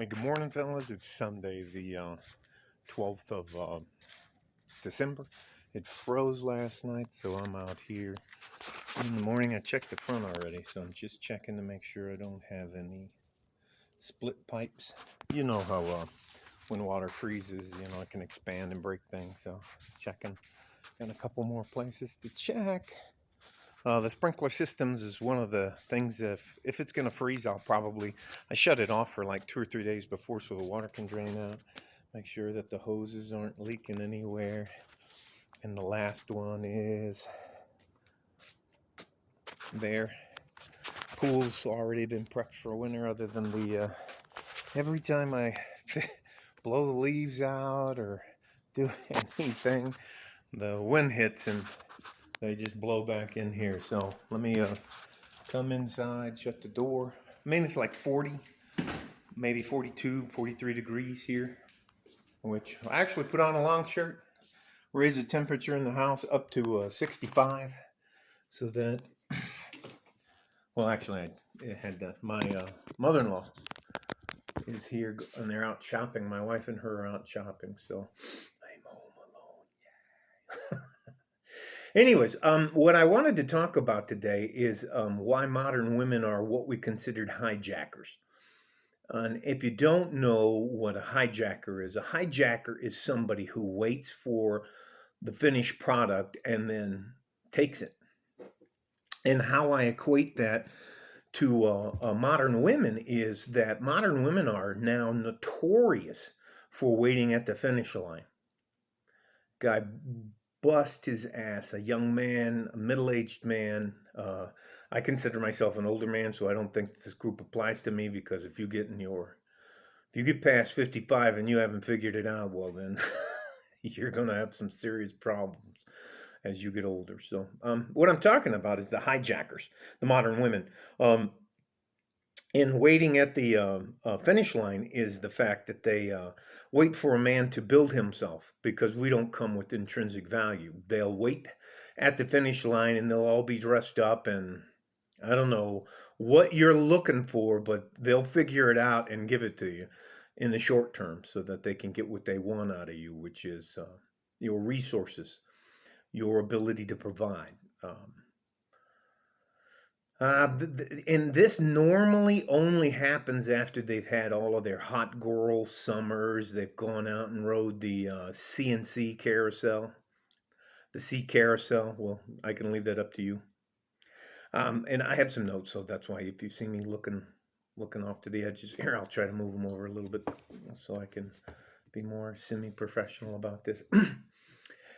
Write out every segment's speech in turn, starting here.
Hey, good morning, fellas. It's Sunday, the 12th of December. It froze last night, so I'm out here in the morning. I checked the front already, so I'm just checking to make sure I don't have any split pipes. You know how when water freezes, it can expand and break things. So checking. Got a couple more places to check. The sprinkler systems is one of the things. If it's gonna freeze, I shut it off for like 2 or 3 days before, so the water can drain out. Make sure that the hoses aren't leaking anywhere. And the last one is there. Pool's already been prepped for winter, other than the every time I blow the leaves out or do anything, the wind hits and they just blow back in here. So let me come inside, shut the door. I mean, it's like 40, maybe 42, 43 degrees here, which I actually put on a long shirt, raise the temperature in the house up to 65, so that, well, actually, I had my mother-in-law is here and they're out shopping. My wife and her are out shopping, so I'm home alone. Anyways, what I wanted to talk about today is why modern women are what we considered hijackers. And if you don't know what a hijacker is somebody who waits for the finished product and then takes it. And how I equate that to modern women is that modern women are now notorious for waiting at the finish line. Guy bust his ass, a young man, a middle-aged man. I consider myself an older man, so I don't think this group applies to me, because if you get past 55 and you haven't figured it out, well, then you're going to have some serious problems as you get older. So what I'm talking about is the hijackers, the modern women. In waiting at the finish line is the fact that they wait for a man to build himself, because we don't come with intrinsic value. They'll wait at the finish line and they'll all be dressed up, and I don't know what you're looking for, but they'll figure it out and give it to you in the short term, so that they can get what they want out of you, which is your resources, your ability to provide. And this normally only happens after they've had all of their hot girl summers. They've gone out and rode the CNC carousel, the C carousel. Well, I can leave that up to you. And I have some notes, so that's why if you see me looking off to the edges here, I'll try to move them over a little bit so I can be more semi-professional about this.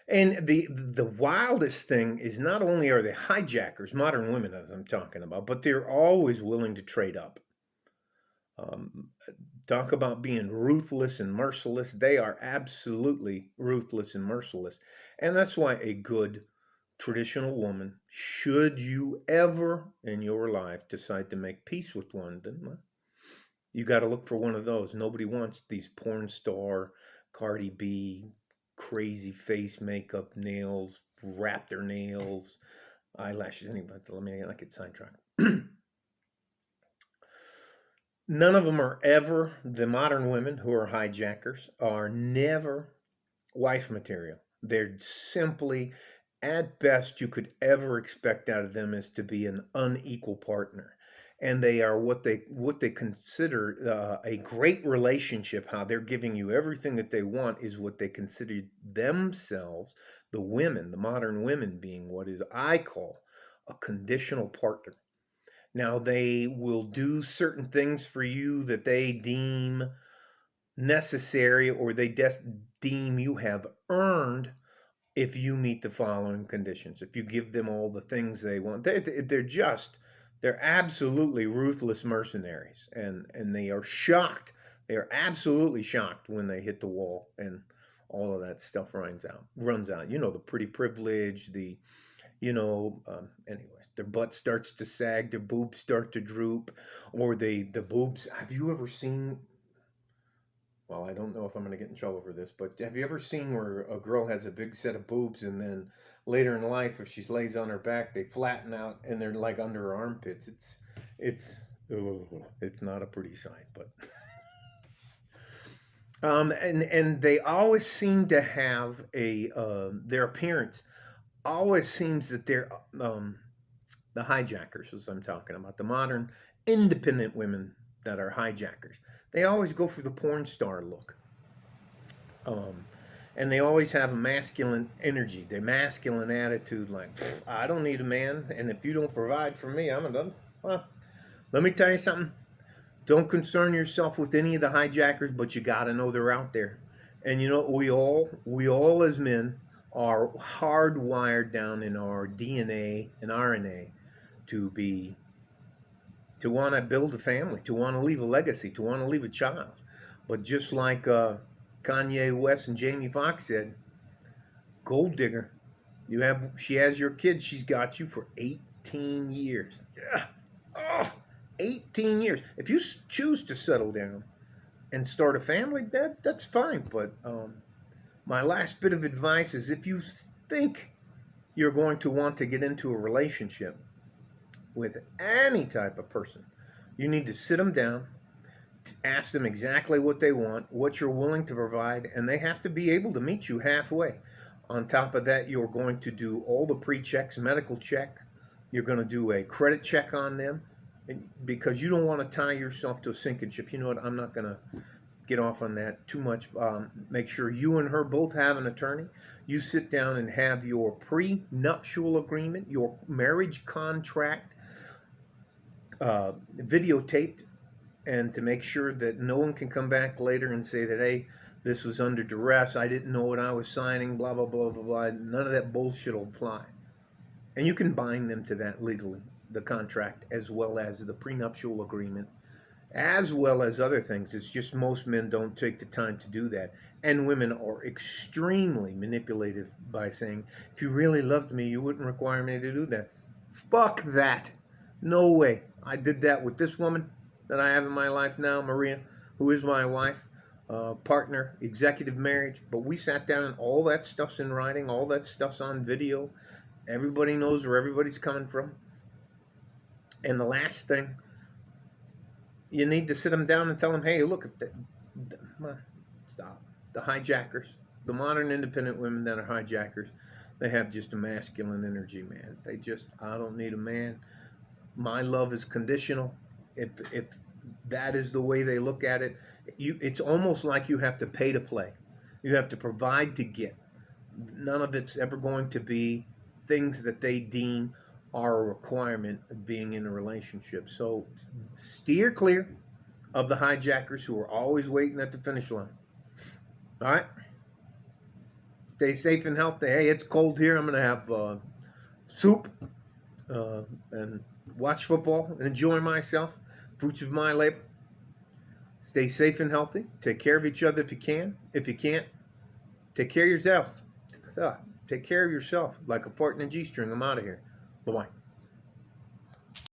And the wildest thing is, not only are they hijackers, modern women as I'm talking about, but they're always willing to trade up. Um, Talk about being ruthless and merciless. They are absolutely ruthless and merciless. And that's why a good traditional woman, should you ever in your life decide to make peace with one, then you got to look for one of those. Nobody wants these porn star, Cardi B, crazy face makeup, nails, raptor nails, eyelashes. Anyway, let me not get sidetracked. None of them are ever, the modern women who are hijackers are never wife material. They're simply, at best, you could ever expect out of them is to be an unequal partner. And they are what they consider a great relationship. How they're giving you everything that they want is what they consider themselves, the women, the modern women, being what is I call a conditional partner. Now, they will do certain things for you that they deem necessary, or they deem you have earned, if you meet the following conditions. If you give them all the things they want, they're absolutely ruthless mercenaries, and they are shocked. They are absolutely shocked when they hit the wall and all of that stuff runs out. The pretty privilege, anyways, their butt starts to sag, their boobs start to droop, or the boobs. Have you ever seen? Well, I don't know if I'm going to get in trouble for this, but have you ever seen where a girl has a big set of boobs, and then later in life, if she lays on her back, they flatten out and they're like under her armpits? It's not a pretty sight, but And they always seem to have a their appearance always seems that they're the hijackers, as I'm talking about, the modern independent women that are hijackers. They always go for the porn star look. Um, and they always have a masculine energy, their masculine attitude, like, I don't need a man, and if you don't provide for me, I'm done. Well, let me tell you something. Don't concern yourself with any of the hijackers, but you got to know they're out there. And you know, we all as men are hardwired down in our DNA and RNA to be to want to build a family, to want to leave a legacy, to want to leave a child. But just like Kanye West and Jamie Foxx said, gold digger, she has your kids, she's got you for 18 years. Yeah. Oh, 18 years. If you choose to settle down and start a family, that's fine. But my last bit of advice is if you think you're going to want to get into a relationship with any type of person, you need to sit them down, ask them exactly what they want, what you're willing to provide, and they have to be able to meet you halfway. On top of that, you're going to do all the pre-checks, medical check. You're going to do a credit check on them because you don't want to tie yourself to a sinking ship. You know what? I'm not going to get off on that too much. Make sure you and her both have an attorney. You sit down and have your pre-nuptial agreement, your marriage contract videotaped, and to make sure that no one can come back later and say that, hey, this was under duress, I didn't know what I was signing, blah, blah, blah, blah, blah. None of that bullshit will apply. And you can bind them to that legally, the contract, as well as the prenuptial agreement, as well as other things. It's just most men don't take the time to do that. And women are extremely manipulative by saying, if you really loved me, you wouldn't require me to do that. Fuck that. No way. I did that with this woman that I have in my life now, Maria, who is my wife, partner, executive marriage. But we sat down and all that stuff's in writing, all that stuff's on video. Everybody knows where everybody's coming from. And the last thing, you need to sit them down and tell them, hey, look, stop. The hijackers, the modern independent women that are hijackers, they have just a masculine energy, man. They just, I don't need a man. My love is conditional. If that is the way they look at it, it's almost like you have to pay to play. You have to provide to get. None of it's ever going to be things that they deem are a requirement of being in a relationship. So steer clear of the hijackers who are always waiting at the finish line. All right? Stay safe and healthy. Hey, it's cold here. I'm going to have soup and watch football and enjoy myself. Fruits of my labor. Stay safe and healthy. Take care of each other if you can. If you can't, take care of yourself. Take care of yourself like a fart in a G-string. I'm out of here. Bye-bye.